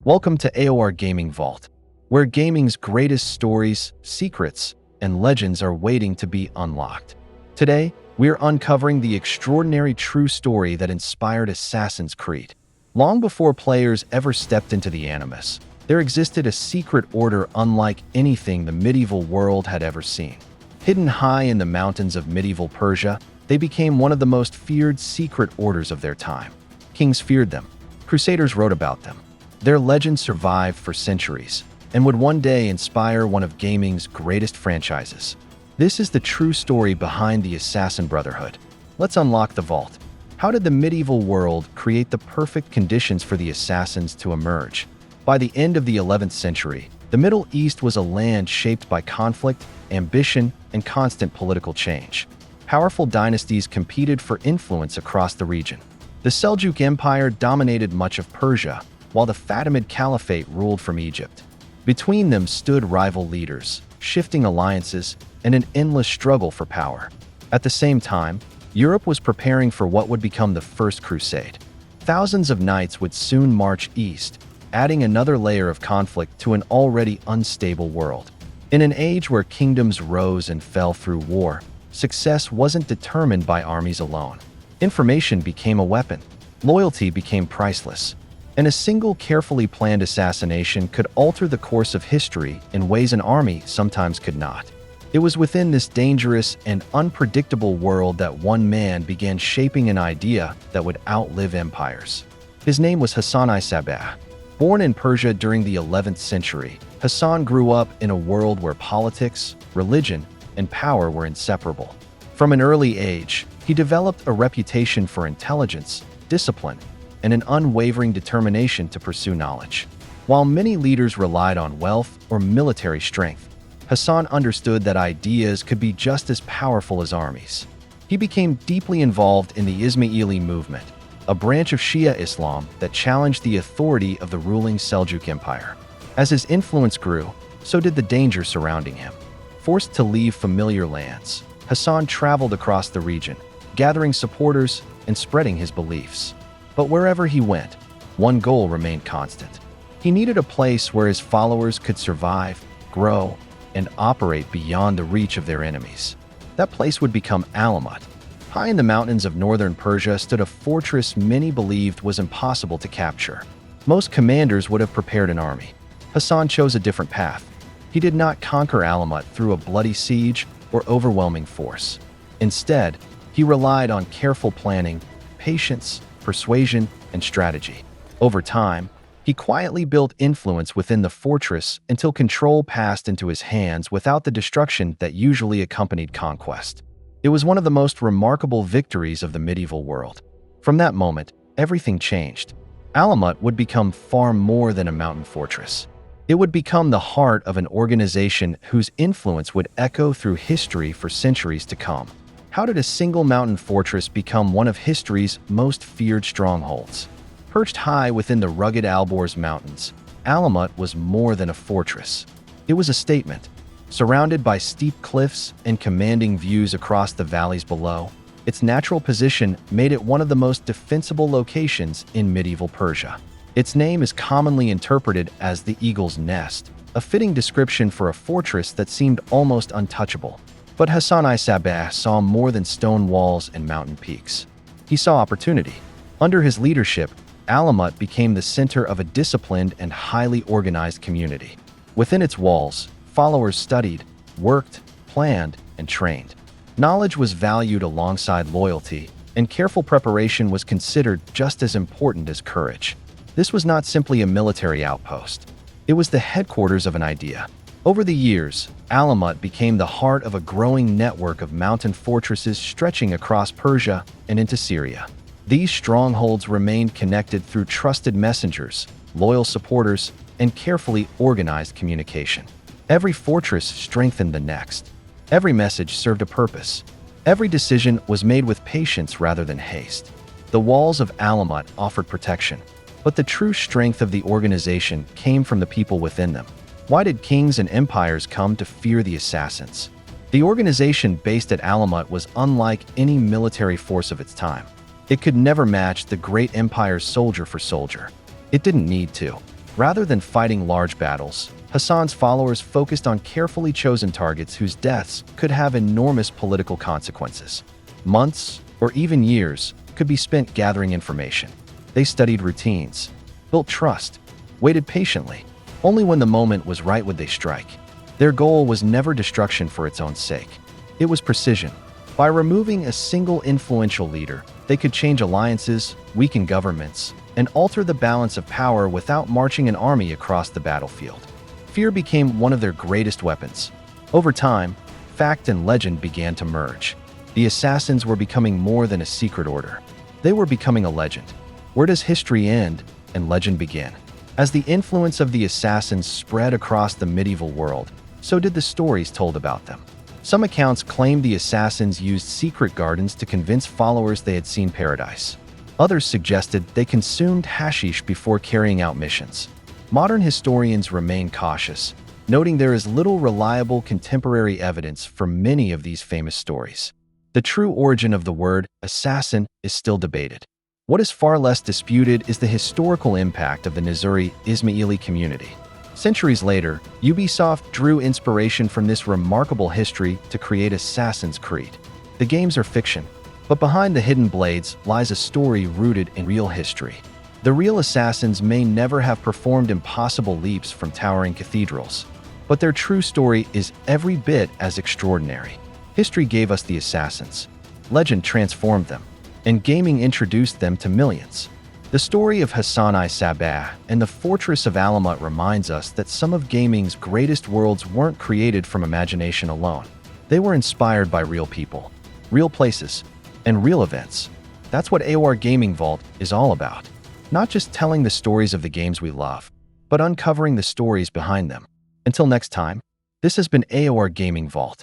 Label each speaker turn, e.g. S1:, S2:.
S1: Welcome to AOR Gaming Vault, where gaming's greatest stories, secrets, and legends are waiting to be unlocked. Today, we're uncovering the extraordinary true story that inspired Assassin's Creed. Long before players ever stepped into the Animus, there existed a secret order unlike anything the medieval world had ever seen. Hidden high in the mountains of medieval Persia, they became one of the most feared secret orders of their time. Kings feared them. Crusaders wrote about them. Their legend survived for centuries and would one day inspire one of gaming's greatest franchises. This is the true story behind the Assassin Brotherhood. Let's unlock the vault. How did the medieval world create the perfect conditions for the assassins to emerge? By the end of the 11th century, the Middle East was a land shaped by conflict, ambition, and constant political change. Powerful dynasties competed for influence across the region. The Seljuk Empire dominated much of Persia, while the Fatimid Caliphate ruled from Egypt. Between them stood rival leaders, shifting alliances, and an endless struggle for power. At the same time, Europe was preparing for what would become the First Crusade. Thousands of knights would soon march east, adding another layer of conflict to an already unstable world. In an age where kingdoms rose and fell through war, success wasn't determined by armies alone. Information became a weapon, loyalty became priceless, and a single carefully planned assassination could alter the course of history in ways an army sometimes could not. It was within this dangerous and unpredictable world that one man began shaping an idea that would outlive empires. His name was Hasan-i Sabbah. Born in Persia during the 11th century, Hasan grew up in a world where politics, religion, and power were inseparable. From an early age, he developed a reputation for intelligence, discipline, and an unwavering determination to pursue knowledge. While many leaders relied on wealth or military strength, Hasan understood that ideas could be just as powerful as armies. He became deeply involved in the Isma'ili movement, a branch of Shia Islam that challenged the authority of the ruling Seljuk Empire. As his influence grew, so did the danger surrounding him. Forced to leave familiar lands, Hasan traveled across the region, gathering supporters and spreading his beliefs. But wherever he went, one goal remained constant. He needed a place where his followers could survive, grow, and operate beyond the reach of their enemies. That place would become Alamut. High in the mountains of northern Persia stood a fortress many believed was impossible to capture. Most commanders would have prepared an army. Hasan chose a different path. He did not conquer Alamut through a bloody siege or overwhelming force. Instead, he relied on careful planning, patience, persuasion, and strategy. Over time, he quietly built influence within the fortress until control passed into his hands without the destruction that usually accompanied conquest. It was one of the most remarkable victories of the medieval world. From that moment, everything changed. Alamut would become far more than a mountain fortress. It would become the heart of an organization whose influence would echo through history for centuries to come. How did a single mountain fortress become one of history's most feared strongholds? Perched high within the rugged Alborz Mountains, Alamut was more than a fortress. It was a statement. Surrounded by steep cliffs and commanding views across the valleys below, its natural position made it one of the most defensible locations in medieval Persia. Its name is commonly interpreted as the Eagle's Nest, a fitting description for a fortress that seemed almost untouchable. But Hasan-i Sabbah saw more than stone walls and mountain peaks. He saw opportunity. Under his leadership, Alamut became the center of a disciplined and highly organized community. Within its walls, followers studied, worked, planned, and trained. Knowledge was valued alongside loyalty, and careful preparation was considered just as important as courage. This was not simply a military outpost. It was the headquarters of an idea. Over the years, Alamut became the heart of a growing network of mountain fortresses stretching across Persia and into Syria. These strongholds remained connected through trusted messengers, loyal supporters, and carefully organized communication. Every fortress strengthened the next. Every message served a purpose. Every decision was made with patience rather than haste. The walls of Alamut offered protection, but the true strength of the organization came from the people within them. Why did kings and empires come to fear the assassins? The organization based at Alamut was unlike any military force of its time. It could never match the great empire's soldier for soldier. It didn't need to. Rather than fighting large battles, Hasan's followers focused on carefully chosen targets whose deaths could have enormous political consequences. Months, or even years, could be spent gathering information. They studied routines, built trust, waited patiently. Only when the moment was right would they strike. Their goal was never destruction for its own sake. It was precision. By removing a single influential leader, they could change alliances, weaken governments, and alter the balance of power without marching an army across the battlefield. Fear became one of their greatest weapons. Over time, fact and legend began to merge. The assassins were becoming more than a secret order. They were becoming a legend. Where does history end and legend begin? As the influence of the assassins spread across the medieval world, so did the stories told about them. Some accounts claimed the assassins used secret gardens to convince followers they had seen paradise. Others suggested they consumed hashish before carrying out missions. Modern historians remain cautious, noting there is little reliable contemporary evidence for many of these famous stories. The true origin of the word assassin is still debated. What is far less disputed is the historical impact of the Nizari Isma'ili community. Centuries later, Ubisoft drew inspiration from this remarkable history to create Assassin's Creed. The games are fiction, but behind the hidden blades lies a story rooted in real history. The real assassins may never have performed impossible leaps from towering cathedrals, but their true story is every bit as extraordinary. History gave us the assassins, legend transformed them, and gaming introduced them to millions. The story of Hasan-i Sabbah and the Fortress of Alamut reminds us that some of gaming's greatest worlds weren't created from imagination alone. They were inspired by real people, real places, and real events. That's what AOR Gaming Vault is all about. Not just telling the stories of the games we love, but uncovering the stories behind them. Until next time, this has been AOR Gaming Vault.